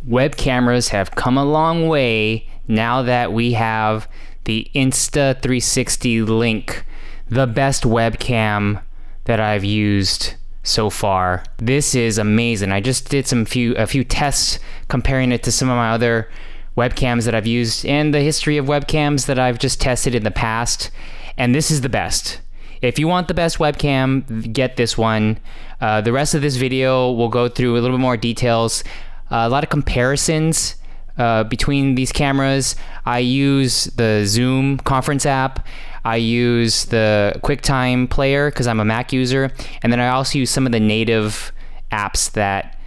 Web cameras have come a long way now that we have the Insta360 Link, the best webcam that I've used so far. This is amazing. I just did a few tests comparing it to some of my other webcams that I've used and the history of webcams that I've just tested in the past, and this is the best. If you want the best webcam, get this one. The rest of this video will go through a little bit more details, a lot of comparisons between these cameras. I use the Zoom conference app. I use the Quicktime player because I'm a Mac user, and then I also use some of the native apps that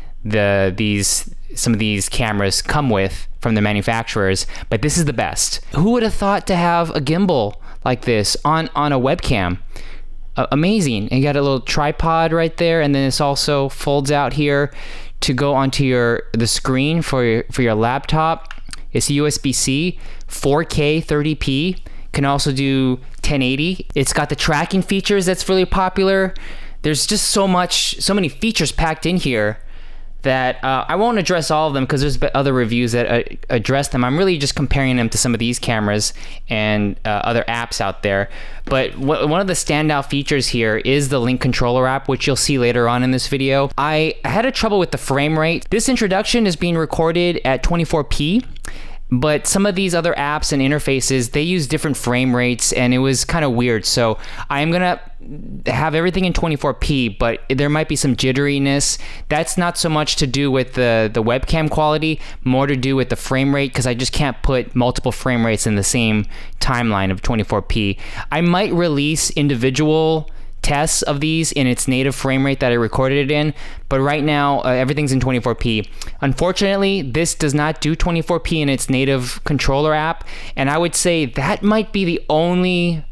some of these cameras come with from the manufacturers. But this is the best. Who would have thought to have a gimbal like this on a webcam? Amazing. And you got a little tripod right there, and then this also folds out here to go onto the screen for your laptop. It's USB-C, 4K 30p. Can also do 1080. It's got the tracking features that's really popular. There's just so many features packed in here that I won't address all of them because there's other reviews that address them. I'm really just comparing them to some of these cameras and other apps out there. But one of the standout features here is the Link controller app, which you'll see later on in this video. I had a trouble with the frame rate. This introduction is being recorded at 24p. But some of these other apps and interfaces, they use different frame rates, and it was kind of weird. So I'm gonna have everything in 24p, but there might be some jitteriness. That's not so much to do with the webcam quality, more to do with the frame rate, because I just can't put multiple frame rates in the same timeline of 24p. I might release individual tests of these in its native frame rate that I recorded it in, but right now everything's in 24p. Unfortunately, this does not do 24p in its native controller app, and I would say that might be the only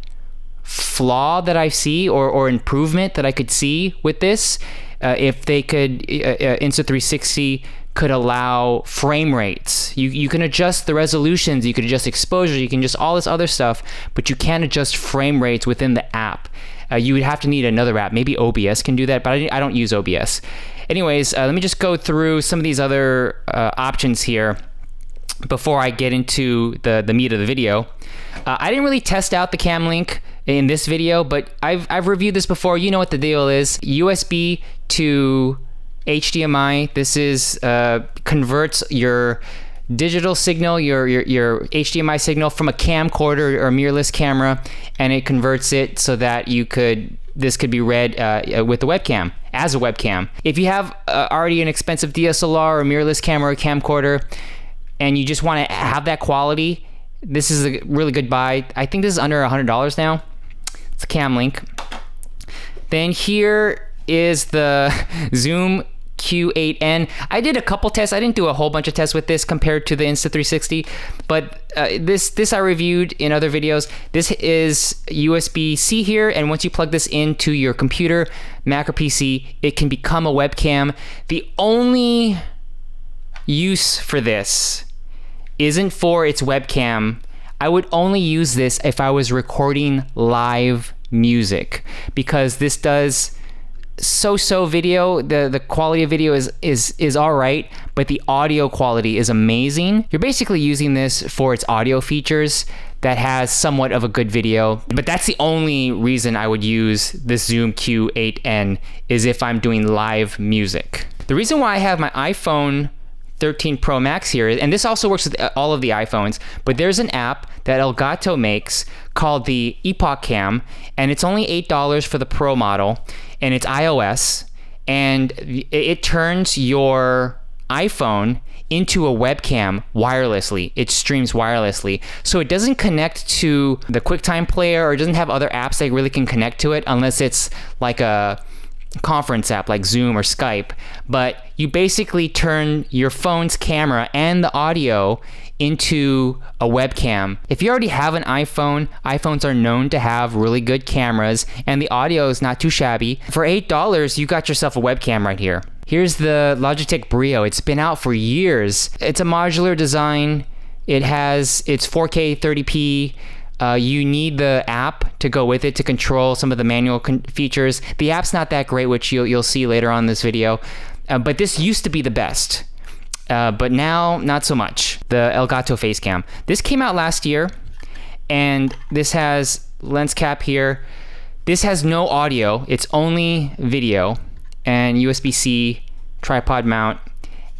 flaw that I see or improvement that I could see with this. If they could, Insta360 could allow frame rates. You can adjust the resolutions, you can adjust exposure, you can adjust all this other stuff, but you can't adjust frame rates within the app. You would have to need another app. Maybe OBS can do that, but I don't use OBS. Anyways, let me just go through some of these other options here before I get into the meat of the video. I didn't really test out the Cam Link in this video, but I've reviewed this before. You know what the deal is. USB to HDMI. This is converts your digital signal, your HDMI signal from a camcorder or a mirrorless camera, and it converts it so that this could be read with the webcam as a webcam. If you have already an expensive DSLR or mirrorless camera or camcorder, and you just want to have that quality, this is a really good buy. I think this is under $100 now. It's a Cam Link. Then here is the Zoom Q8N. I did a couple tests. I didn't do a whole bunch of tests with this compared to the Insta360, but this I reviewed in other videos. This is USB-C here, and once you plug this into your computer, Mac or PC, it can become a webcam. The only use for this isn't for its webcam. I would only use this if I was recording live music, because this does so video. The quality of video is all right, but the audio quality is amazing. You're basically using this for its audio features that has somewhat of a good video, but that's the only reason I would use this Zoom Q8N, is if I'm doing live music. The reason why I have my iPhone 13 Pro Max here, and this also works with all of the iPhones, but there's an app that Elgato makes called the Epoch Cam, and it's only $8 for the Pro model, and it's iOS, and it turns your iPhone into a webcam wirelessly. It streams wirelessly. So it doesn't connect to the QuickTime player, or it doesn't have other apps that really can connect to it, unless it's like a conference app like Zoom or Skype. But you basically turn your phone's camera and the audio into a webcam. If you already have an iPhone, iPhones are known to have really good cameras, and the audio is not too shabby. For $8, you got yourself a webcam right here. Here's the Logitech Brio. It's been out for years. It's a modular design. It's 4K 30p. You need the app to go with it to control some of the manual features. The app's not that great, which you'll see later on in this video. But this used to be the best. but now not so much. The Elgato Facecam. This came out last year, and this has lens cap here. This has no audio. It's only video and USB-C tripod mount.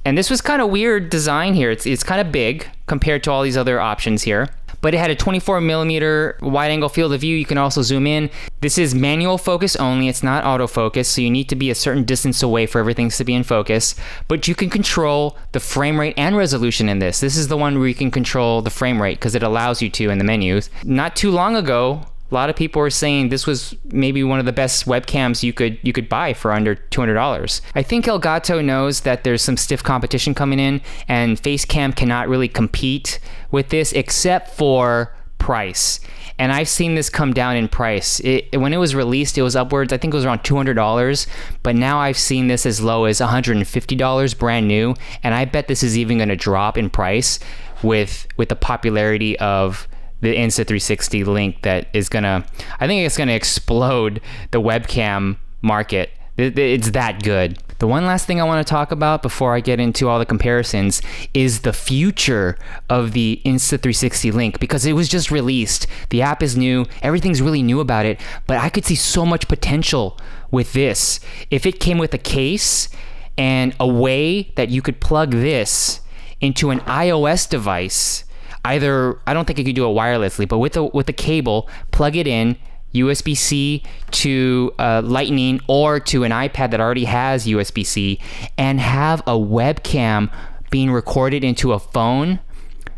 And this was kind of weird design here. It's kind of big compared to all these other options here. But it had a 24mm wide angle field of view. You can also zoom in. This is manual focus only. It's not autofocus, so you need to be a certain distance away for everything to be in focus. But you can control the frame rate and resolution in this. This is the one where you can control the frame rate because it allows you to in the menus. Not too long ago, a lot of people were saying this was maybe one of the best webcams you could buy for under $200. I think Elgato knows that there's some stiff competition coming in, and Facecam cannot really compete with this except for price. And I've seen this come down in price. When it was released, it was upwards, I think it was around $200, but now I've seen this as low as $150 brand new, and I bet this is even going to drop in price with the popularity of the Insta360 link that is I think it's gonna explode the webcam market. It's that good. The one last thing I want to talk about before I get into all the comparisons is the future of the Insta360 link, because it was just released. The app is new, everything's really new about it, but I could see so much potential with this. If it came with a case and a way that you could plug this into an iOS device, either, I don't think you could do it wirelessly, but with a cable, plug it in, USB-C to Lightning or to an iPad that already has USB-C, and have a webcam being recorded into a phone,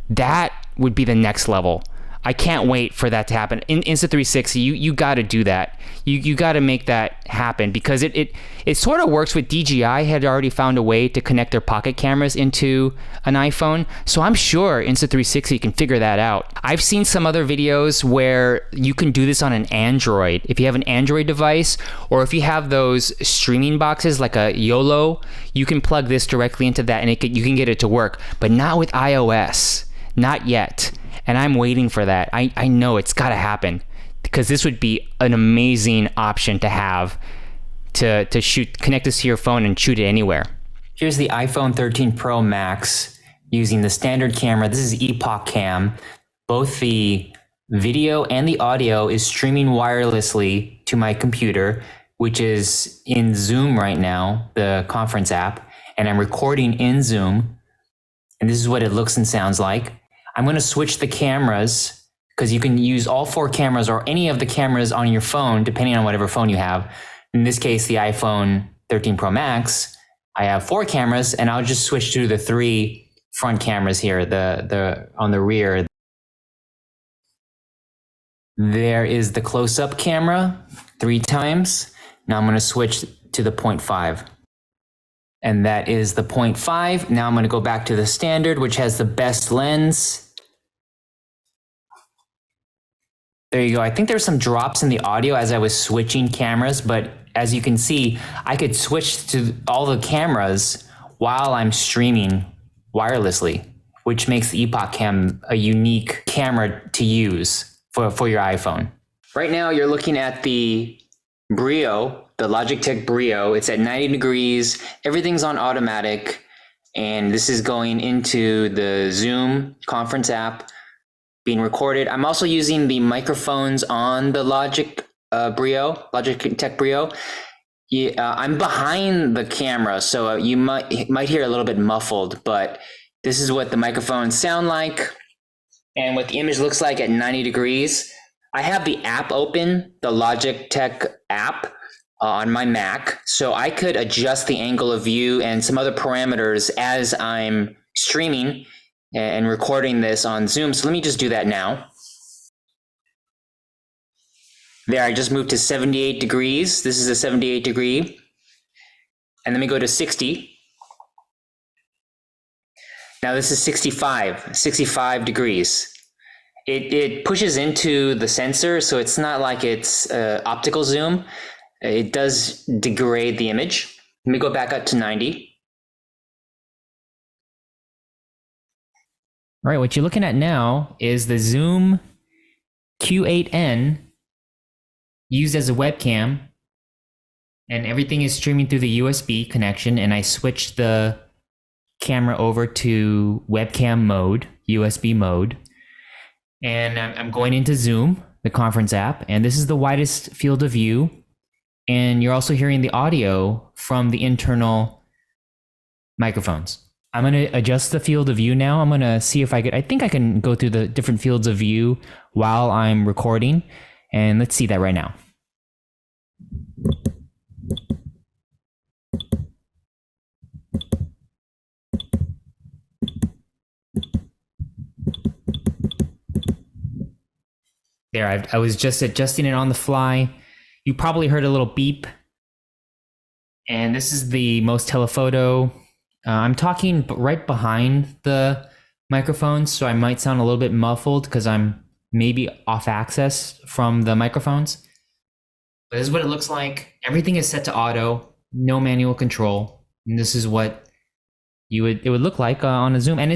that would be the next level. I can't wait for that to happen. In Insta360, you got to do that. You got to make that happen, because it sort of works with DJI had already found a way to connect their pocket cameras into an iPhone. So I'm sure Insta360 can figure that out. I've seen some other videos where you can do this on an Android. If you have an Android device, or if you have those streaming boxes like a YOLO, you can plug this directly into that and you can get it to work, but not with iOS. Not yet. And I'm waiting for that. I know it's got to happen, because this would be an amazing option to have to connect this to your phone and shoot it anywhere. Here's the iPhone 13 Pro Max using the standard camera. This is Epoch Cam. Both the video and the audio is streaming wirelessly to my computer, which is in Zoom right now, the conference app, and I'm recording in Zoom. And this is what it looks and sounds like. I'm going to switch the cameras, because you can use all 4 cameras or any of the cameras on your phone, depending on whatever phone you have. In this case, the iPhone 13 Pro Max, I have 4 cameras, and I'll just switch to the 3 front cameras here, the on the rear. There is the close-up camera 3 times. Now I'm going to switch to the 0.5. And that is the 0.5. Now I'm going to go back to the standard, which has the best lens. There you go. I think there's some drops in the audio as I was switching cameras, but as you can see, I could switch to all the cameras while I'm streaming wirelessly, which makes the Epoch Cam a unique camera to use for your iPhone. Right now, you're looking at the Brio, the Logitech Brio. It's at 90 degrees. Everything's on automatic, and this is going into the Zoom conference app, being recorded. I'm also using the microphones on the Logitech Brio. Yeah, I'm behind the camera, so you might hear a little bit muffled, but this is what the microphones sound like and what the image looks like at 90 degrees. I have the app open, the Logitech app on my Mac, so I could adjust the angle of view and some other parameters as I'm streaming and recording this on Zoom. So let me just do that now. There, I just moved to 78 degrees. This is a 78 degree. And let me go to 60. Now this is 65 degrees. It pushes into the sensor, so it's not like it's optical zoom. It does degrade the image. Let me go back up to 90. All right, what you're looking at now is the Zoom Q8N used as a webcam, and everything is streaming through the USB connection, and I switched the camera over to webcam mode, USB mode. And I'm going into Zoom, the conference app, and this is the widest field of view. And you're also hearing the audio from the internal microphones. I'm going to adjust the field of view now. I'm going to see if I think I can go through the different fields of view while I'm recording. And let's see that right now. There, I was just adjusting it on the fly. You probably heard a little beep. And this is the most telephoto. I'm talking right behind the microphones, so I might sound a little bit muffled because I'm maybe off access from the microphones. But this is what it looks like. Everything is set to auto, no manual control. And this is what it would look like on a Zoom. And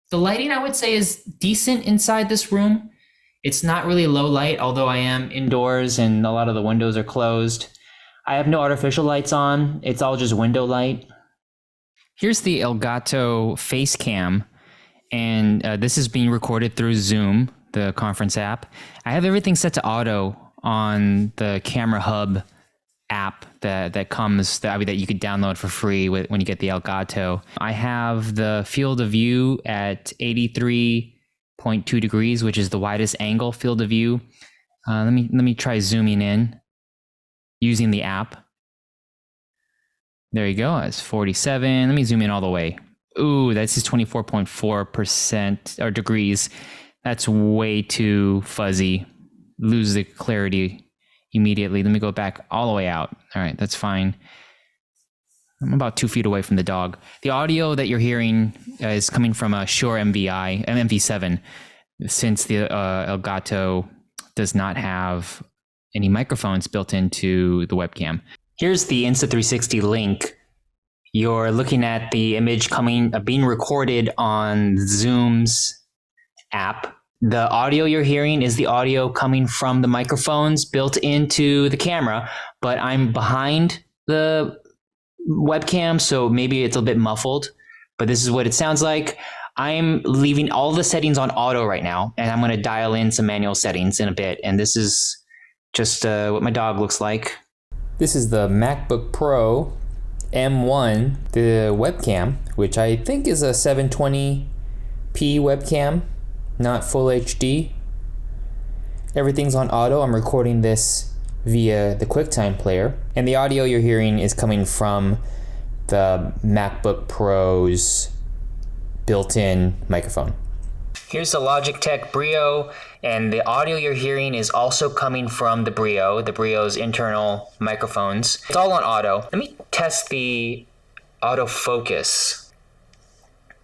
the lighting, I would say, is decent inside this room. It's not really low light, although I am indoors and a lot of the windows are closed. I have no artificial lights on. It's all just window light. Here's the Elgato Facecam, and this is being recorded through Zoom, the conference app. I have everything set to auto on the Camera Hub app that you could download for free when you get the Elgato. I have the field of view at 83.2 degrees, which is the widest angle field of view. Let me try zooming in using the app. There you go. It's 47. Let me zoom in all the way. Ooh, that's just 24.4% or degrees. That's way too fuzzy. Lose the clarity immediately. Let me go back all the way out. All right, that's fine. I'm about 2 feet away from the dog. The audio that you're hearing is coming from a Shure MV7, since the Elgato does not have any microphones built into the webcam. Here's the Insta360 link. You're looking at the image being recorded on Zoom's app. The audio you're hearing is the audio coming from the microphones built into the camera, but I'm behind the webcam, so maybe it's a bit muffled, but this is what it sounds like. I'm leaving all the settings on auto right now, and I'm going to dial in some manual settings in a bit, and this is just what my dog looks like. This is the MacBook Pro M1, the webcam, which I think is a 720p webcam, not full HD. Everything's on auto. I'm recording this via the Quicktime player, and the audio you're hearing is coming from the MacBook Pro's built-in microphone. Here's the Logitech Brio, and the audio you're hearing is also coming from the Brio's internal microphones. It's all on auto. Let me test the autofocus,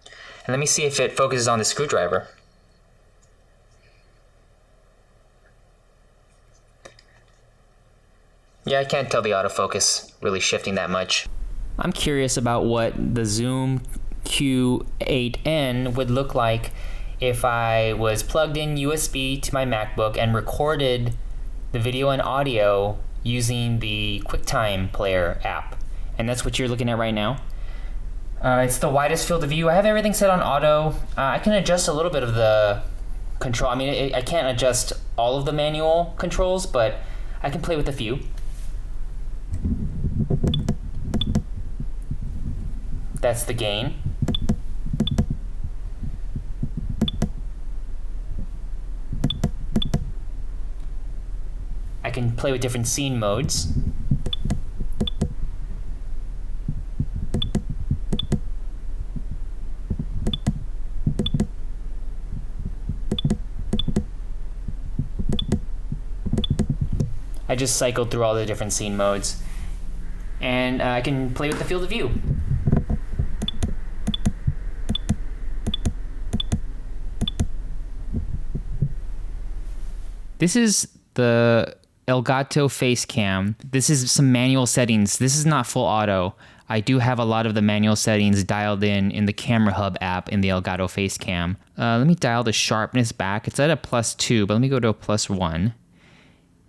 and let me see if it focuses on the screwdriver. Yeah, I can't tell the autofocus really shifting that much. I'm curious about what the Zoom Q8N would look like if I was plugged in USB to my MacBook and recorded the video and audio using the Quicktime player app. And that's what you're looking at right now. It's the widest field of view. I have everything set on auto. I can adjust a little bit of the control. I mean, I can't adjust all of the manual controls, but I can play with a few. That's the gain. I can play with different scene modes. I just cycled through all the different scene modes, and I can play with the field of view. This is the Elgato Facecam. This is some manual settings. This is not full auto. I do have a lot of the manual settings dialed in the Camera Hub app in the Elgato Facecam. Let me dial the sharpness back. It's at a +2, but let me go to a +1.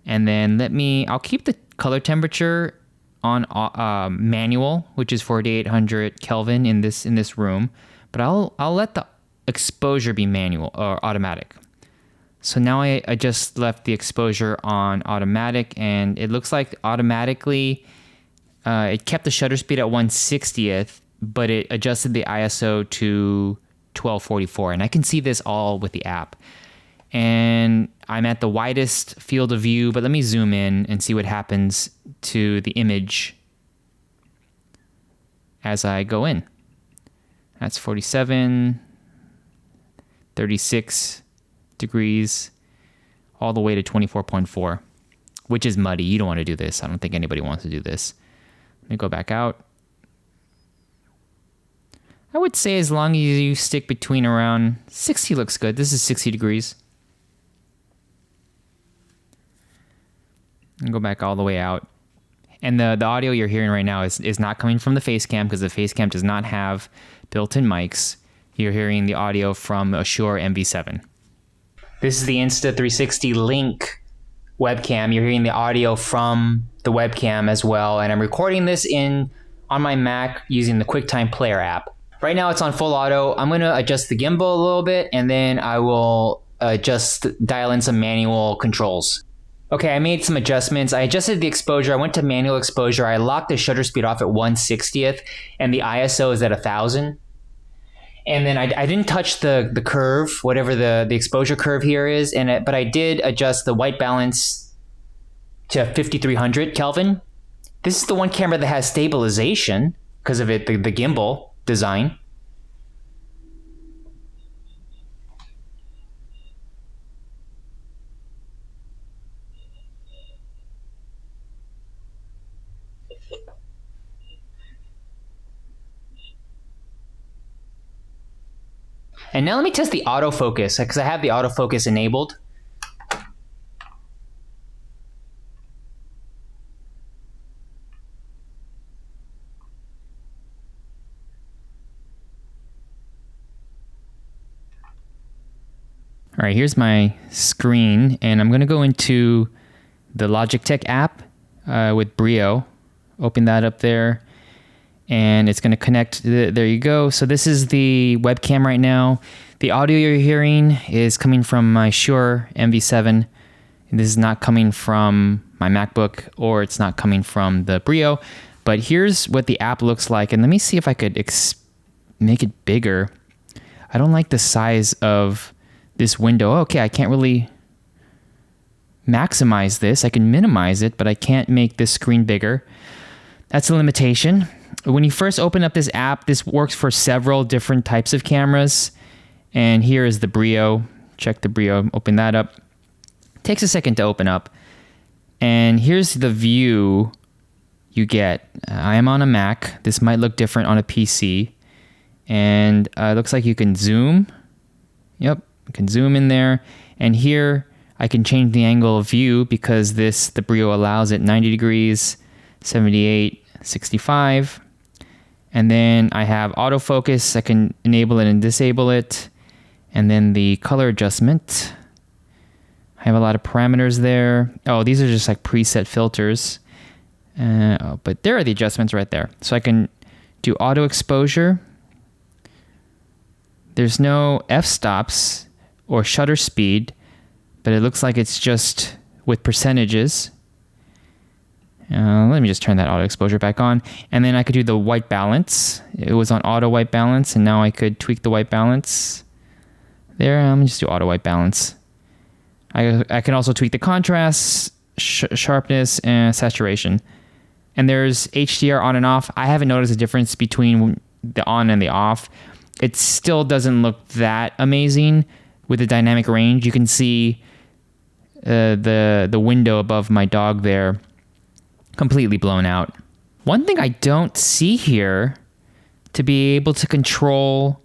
And then I'll keep the color temperature on manual, which is 4800 Kelvin in this room, but I'll let the exposure be manual or automatic. So now I just left the exposure on automatic, and it looks like automatically it kept the shutter speed at 1/60th, but it adjusted the ISO to 1244. And I can see this all with the app. And I'm at the widest field of view, but let me zoom in and see what happens to the image as I go in. That's 47, 36 degrees, all the way to 24.4, which is muddy. You don't want to do this. I don't think anybody wants to do this. Let me go back out. I would say as long as you stick between around 60 looks good. This is 60 degrees. And go back all the way out. And the audio you're hearing right now is not coming from the Facecam, because the Facecam does not have built-in mics. You're hearing the audio from a Shure MV7. This is the Insta360 Link webcam. You're hearing the audio from the webcam as well. And I'm recording this on my Mac using the Quicktime Player app. Right now it's on full auto. I'm going to adjust the gimbal a little bit, and then I will just dial in some manual controls. Okay, I made some adjustments. I adjusted the exposure. I went to manual exposure. I locked the shutter speed off at 1/60th, and the ISO is at 1000. And then I didn't touch the curve, whatever the exposure curve here is, but I did adjust the white balance to 5300 Kelvin. This is the one camera that has stabilization because of the gimbal design. And now let me test the autofocus, because I have the autofocus enabled. All right, here's my screen, and I'm going to go into the Logitech app with Brio. Open that up there, and it's going to connect. There you go. So this is the webcam right now. The audio you're hearing is coming from my Shure MV7. This is not coming from my MacBook, or it's not coming from the Brio. But here's what the app looks like, and let me see if I could make it bigger. I don't like the size of this window. Okay, I can't really maximize this. I can minimize it, but I can't make this screen bigger. That's a limitation. When you first open up this app, this works for several different types of cameras. And here is the Brio. Check the Brio, open that up. Takes a second to open up. And here's the view you get. I am on a Mac. This might look different on a PC. And it looks like you can zoom. Yep. I can zoom in there, and here I can change the angle of view because the Brio allows it 90 degrees, 78, 65. And then I have autofocus. I can enable it and disable it. And then the color adjustment. I have a lot of parameters there. Oh, these are just like preset filters. But there are the adjustments right there. So I can do auto exposure. There's no f-stops or shutter speed, but it looks like it's just with percentages. Let me just turn that auto exposure back on. And then I could do the white balance. It was on auto white balance, and now I could tweak the white balance. There, let me just do auto white balance. I can also tweak the contrast, sharpness, and saturation. And there's HDR on and off. I haven't noticed a difference between the on and the off. It still doesn't look that amazing. With the dynamic range, you can see the window above my dog there completely blown out. One thing I don't see here to be able to control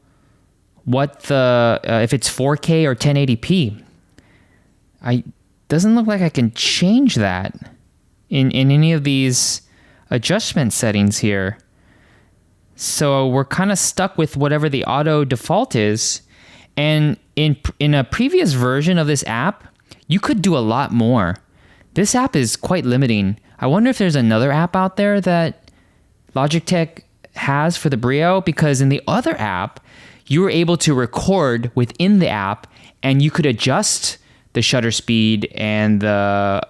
what if it's 4K or 1080p. Doesn't look like I can change that in any of these adjustment settings here. So we're kind of stuck with whatever the auto default is. And in a previous version of this app, you could do a lot more. This app is quite limiting I wonder if there's another app out there that Logitech has for the Brio, because in the other app, you were able to record within the app and you could adjust the shutter speed and the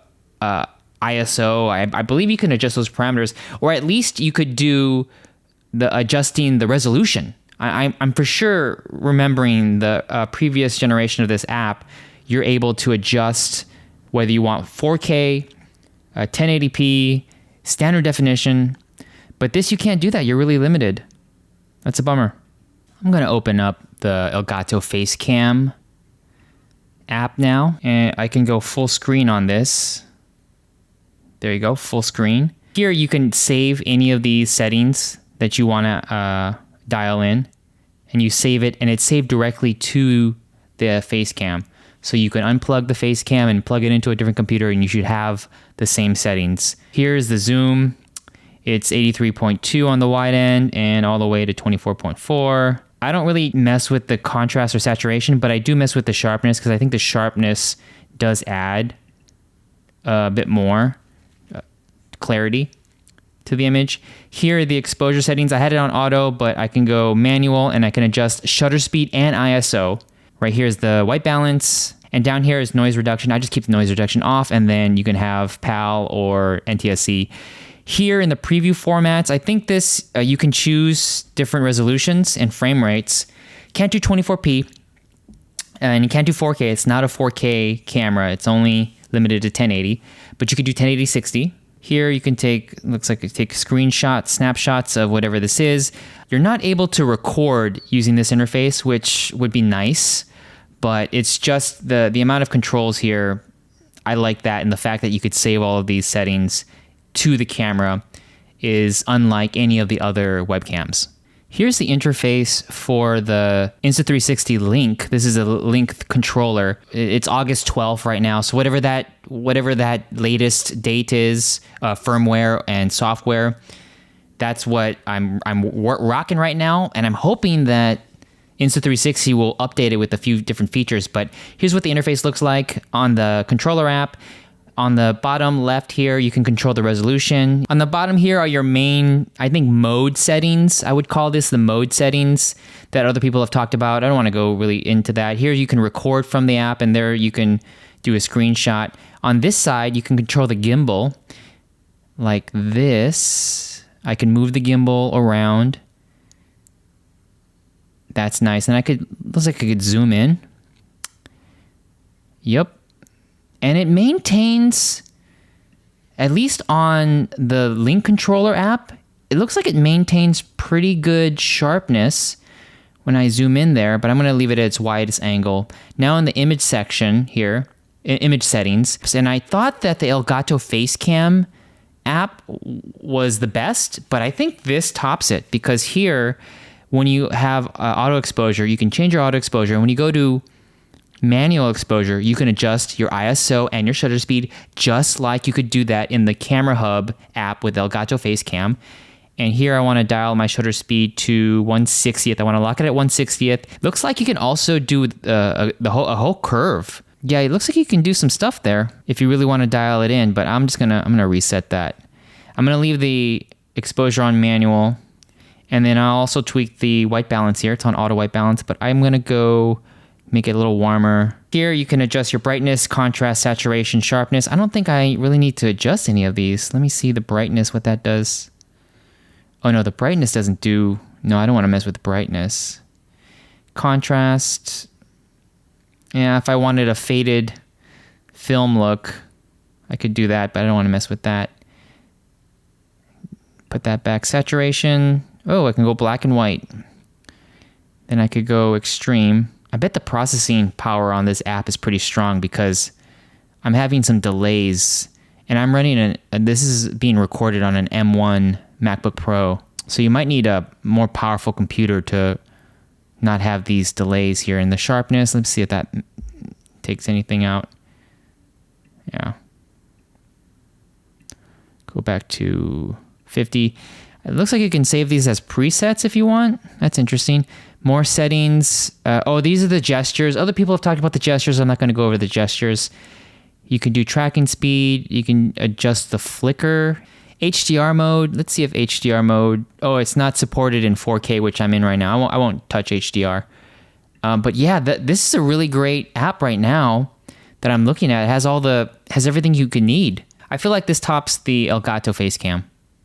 ISO. I believe you can adjust those parameters, or at least you could do the adjusting the resolution. I'm for sure remembering the previous generation of this app. You're able to adjust whether you want 4K, 1080p, standard definition, but this you can't do that. You're really limited. That's a bummer. I'm gonna open up the Elgato Facecam app now, and I can go full screen on this. There you go, full screen. Here you can save any of these settings that you wanna dial in, and you save it, and it's saved directly to the Facecam. So you can unplug the Facecam and plug it into a different computer, and you should have the same settings. Here's the zoom. It's 83.2 on the wide end and all the way to 24.4. I don't really mess with the contrast or saturation, but I do mess with the sharpness because I think the sharpness does add a bit more clarity to the image. Here are the exposure settings. I had it on auto, but I can go manual and I can adjust shutter speed and ISO. Right here is the white balance, and down here is noise reduction. I just keep the noise reduction off, and then you can have PAL or NTSC. Here in the preview formats, I think this, you can choose different resolutions and frame rates. Can't do 24p, and you can't do 4K. It's not a 4K camera. It's only limited to 1080, but you could do 1080 60. Here you can take, looks like you take screenshots, snapshots of whatever this is. You're not able to record using this interface, which would be nice, but it's just the amount of controls here. I like that, and the fact that you could save all of these settings to the camera is unlike any of the other webcams. Here's the interface for the Insta360 Link. This is a Link controller. It's August 12th right now, so whatever that latest date is, firmware and software, that's what I'm rocking right now, and I'm hoping that Insta360 will update it with a few different features. But here's what the interface looks like on the controller app. On the bottom left here, you can control the resolution. On the bottom here are your main, I think, mode settings. I would call this the mode settings that other people have talked about. I don't want to go really into that. Here you can record from the app, and there you can do a screenshot. On this side, you can control the gimbal like this. I can move the gimbal around. That's nice. And looks like I could zoom in. Yep. And it maintains, at least on the Link controller app, it looks like it maintains pretty good sharpness when I zoom in there, but I'm going to leave it at its widest angle. Now in the image section here, image settings, and I thought that the Elgato Facecam app was the best, but I think this tops it, because here, when you have auto exposure, you can change your auto exposure, and when you go to manual exposure, you can adjust your ISO and your shutter speed just like you could do that in the Camera Hub app with Elgato Facecam. And here I want to dial my shutter speed to 1/60th. I want to lock it at 1/60th. Looks like you can also do a whole curve. Yeah, it looks like you can do some stuff there if you really want to dial it in, but I'm gonna reset that. I'm gonna leave the exposure on manual, and then I'll also tweak the white balance here. It's on auto white balance, but I'm gonna go make it a little warmer. Here you can adjust your brightness, contrast, saturation, sharpness. I don't think I really need to adjust any of these. Let me see the brightness, what that does. Oh no, the brightness doesn't do, no, I don't want to mess with the brightness. Contrast, yeah, if I wanted a faded film look, I could do that, but I don't want to mess with that. Put that back. Saturation, oh, I can go black and white. Then I could go extreme. I bet the processing power on this app is pretty strong because I'm having some delays, and I'm running this is being recorded on an M1 MacBook Pro. So you might need a more powerful computer to not have these delays here. And the sharpness, let's see if that takes anything out. Yeah. Go back to 50. It looks like you can save these as presets if you want. That's interesting. More settings. Oh, these are the gestures. Other people have talked about the gestures. I'm not going to go over the gestures. You can do tracking speed. You can adjust the flicker. HDR mode. Let's see if HDR mode. Oh, it's not supported in 4K, which I'm in right now. I won't touch HDR. But yeah, this is a really great app right now that I'm looking at. It has everything you could need. I feel like this tops the Elgato Facecam.